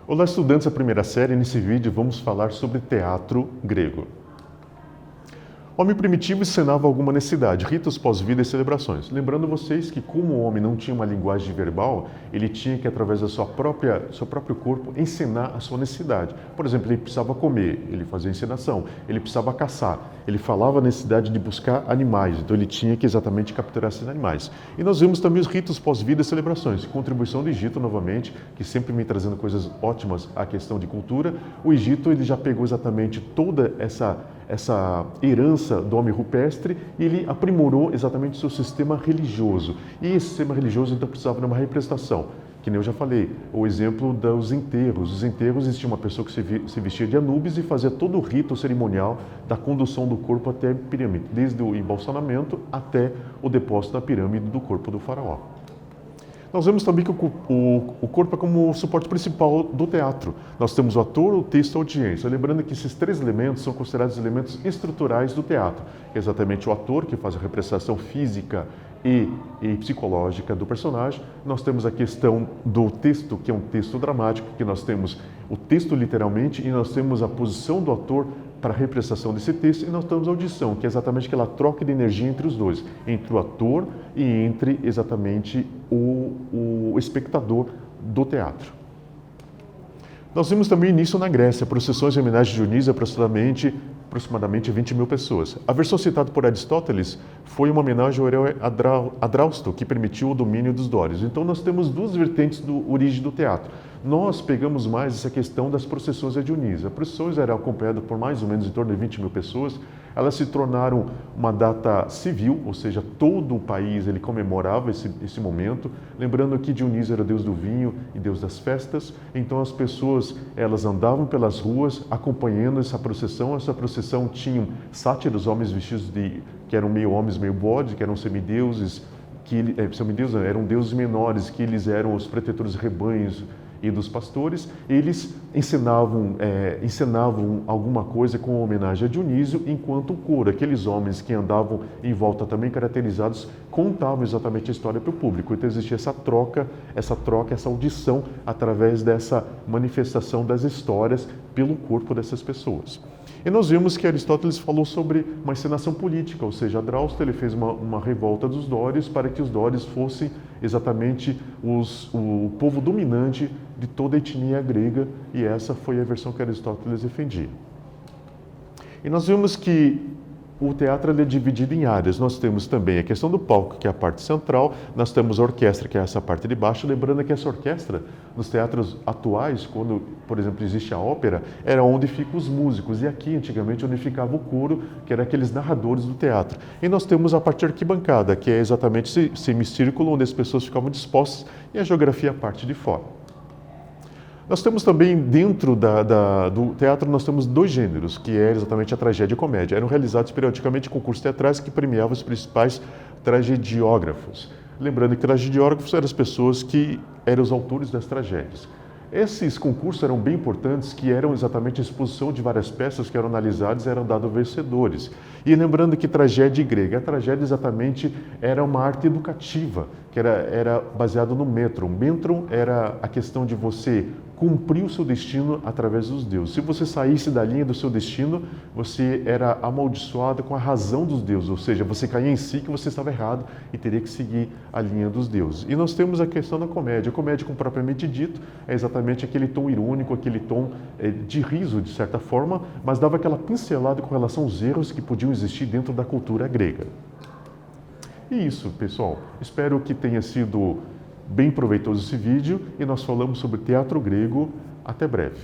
Olá, estudantes da primeira série. Nesse vídeo vamos falar sobre teatro grego. O homem primitivo encenava alguma necessidade, ritos pós-vida e celebrações. Lembrando vocês que como o homem não tinha uma linguagem verbal, ele tinha que, através do seu próprio corpo, encenar a sua necessidade. Por exemplo, ele precisava comer, ele fazia encenação. Ele precisava caçar, ele falava a necessidade de buscar animais, então ele tinha que exatamente capturar esses animais. E nós vimos também os ritos pós-vida e celebrações. Contribuição do Egito, novamente, que sempre vem trazendo coisas ótimas à questão de cultura. O Egito, ele já pegou exatamente toda essa herança do homem rupestre e ele aprimorou exatamente o seu sistema religioso. E esse sistema religioso então precisava de uma representação, que nem eu já falei, o exemplo dos enterros. Os enterros existia uma pessoa que se vestia de Anubis e fazia todo o rito cerimonial da condução do corpo até a pirâmide, desde o embalsamamento até o depósito da pirâmide do corpo do faraó. Nós vemos também que o corpo é como o suporte principal do teatro. Nós temos o ator, o texto e a audiência. Lembrando que esses três elementos são considerados elementos estruturais do teatro. É exatamente o ator, que faz a representação física e psicológica do personagem. Nós temos a questão do texto, que é um texto dramático, que nós temos o texto literalmente e nós temos a posição do ator para a representação desse texto, e nós temos a audição, que é exatamente aquela troca de energia entre os dois, entre o ator e entre exatamente o espectador do teatro. Nós vimos também início na Grécia, procissões em homenagem a Dionísio, aproximadamente 20 mil pessoas. A versão citada por Aristóteles foi uma homenagem ao herói Adrausto, que permitiu o domínio dos dórios. Então nós temos duas vertentes do origem do teatro. Nós pegamos mais essa questão das procissões a Dionísio. As procissões eram acompanhadas por mais ou menos em torno de 20 mil pessoas. Elas se tornaram uma data civil, ou seja, todo o país ele comemorava esse momento. Lembrando que Dionísio era deus do vinho e deus das festas. Então as pessoas elas andavam pelas ruas acompanhando essa procissão. Essa procissão tinha sátiros, homens vestidos que eram meio homens, meio bode, que eram semideuses, eram deuses menores, que eles eram os protetores de rebanhos e dos pastores. Eles encenavam alguma coisa com homenagem a Dionísio, enquanto o coro, aqueles homens que andavam em volta também caracterizados, contavam exatamente a história para o público. Então existia essa troca, essa audição através dessa manifestação das histórias pelo corpo dessas pessoas. E nós vimos que Aristóteles falou sobre uma encenação política, ou seja, Adrausto ele fez uma revolta dos dórios para que os dórios fossem exatamente o povo dominante de toda a etnia grega, e essa foi a versão que Aristóteles defendia. E nós vimos que o teatro é dividido em áreas. Nós temos também a questão do palco, que é a parte central. Nós temos a orquestra, que é essa parte de baixo. Lembrando que essa orquestra, nos teatros atuais, quando, por exemplo, existe a ópera, era onde ficam os músicos. E aqui, antigamente, onde ficava o coro, que era aqueles narradores do teatro. E nós temos a parte arquibancada, que é exatamente esse semicírculo, onde as pessoas ficavam dispostas, e a geografia a parte de fora. Nós temos também, dentro do teatro, nós temos dois gêneros, que é exatamente a tragédia e a comédia. Eram realizados periodicamente concursos teatrais que premiavam os principais tragediógrafos. Lembrando que tragediógrafos eram as pessoas que eram os autores das tragédias. Esses concursos eram bem importantes, que eram exatamente a exposição de várias peças que eram analisadas e eram dados vencedores. E lembrando que tragédia grega, a tragédia exatamente era uma arte educativa, que era baseada no metron. Metron era a questão de você cumprir o seu destino através dos deuses. Se você saísse da linha do seu destino, você era amaldiçoado com a razão dos deuses, ou seja, você caía em si que você estava errado e teria que seguir a linha dos deuses. E nós temos a questão da comédia. A comédia, como propriamente dito, é exatamente aquele tom irônico, aquele tom de riso, de certa forma, mas dava aquela pincelada com relação aos erros que podiam existir dentro da cultura grega. E isso, pessoal. Espero que tenha sido bem proveitoso esse vídeo e nós falamos sobre teatro grego. Até breve.